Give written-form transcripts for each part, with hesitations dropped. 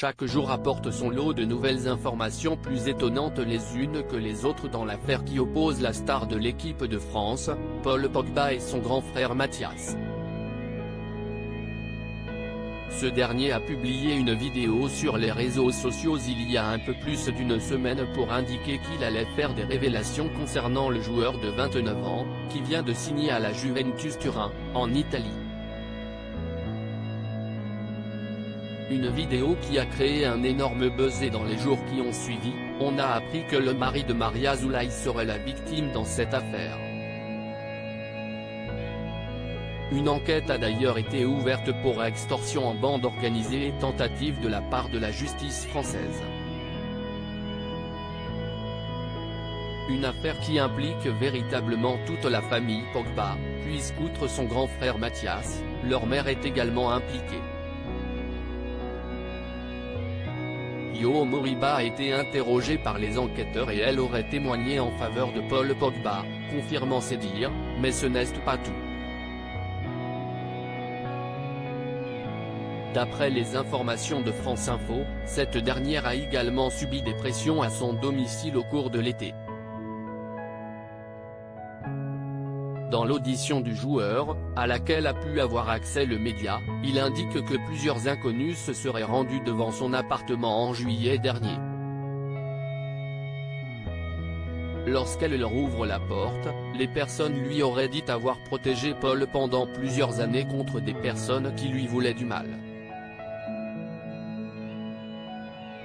chaque jour apporte son lot de nouvelles informations plus étonnantes les unes que les autres dans l'affaire qui oppose la star de l'équipe de France, Paul Pogba et son grand frère Mathias. Ce dernier a publié une vidéo sur les réseaux sociaux il y a un peu plus d'une semaine pour indiquer qu'il allait faire des révélations concernant le joueur de 29 ans, qui vient de signer à la Juventus Turin, en Italie. Une vidéo qui a créé un énorme buzz et dans les jours qui ont suivi, on a appris que le mari de Maria Zulay serait la victime dans cette affaire. Une enquête a d'ailleurs été ouverte pour extorsion en bande organisée et tentative de la part de la justice française. Une affaire qui implique véritablement toute la famille Pogba, puisqu'outre son grand frère Mathias, leur mère est également impliquée. Yo Moriba a été interrogée par les enquêteurs et elle aurait témoigné en faveur de Paul Pogba, confirmant ses dires, mais ce n'est pas tout. D'après les informations de France Info, cette dernière a également subi des pressions à son domicile au cours de l'été. Dans l'audition du joueur, à laquelle a pu avoir accès le média, il indique que plusieurs inconnus se seraient rendus devant son appartement en juillet dernier. Lorsqu'elle leur ouvre la porte, les personnes lui auraient dit avoir protégé Paul pendant plusieurs années contre des personnes qui lui voulaient du mal.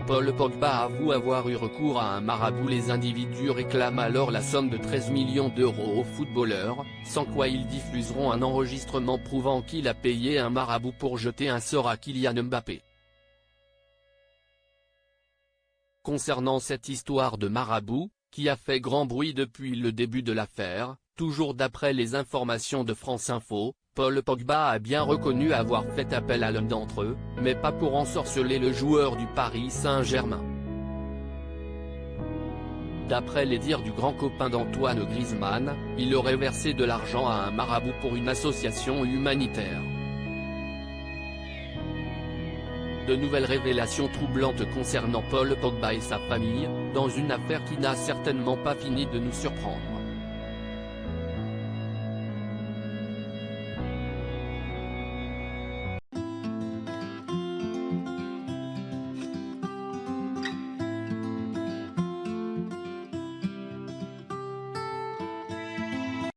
Paul Pogba avoue avoir eu recours à un marabout. Les individus réclament alors la somme de 13 millions d'euros au footballeur, sans quoi ils diffuseront un enregistrement prouvant qu'il a payé un marabout pour jeter un sort à Kylian Mbappé. Concernant cette histoire de marabout, qui a fait grand bruit depuis le début de l'affaire, toujours d'après les informations de France Info, Paul Pogba a bien reconnu avoir fait appel à l'un d'entre eux, mais pas pour ensorceler le joueur du Paris Saint-Germain. D'après les dires du grand copain d'Antoine Griezmann, il aurait versé de l'argent à un marabout pour une association humanitaire. De nouvelles révélations troublantes concernant Paul Pogba et sa famille, dans une affaire qui n'a certainement pas fini de nous surprendre.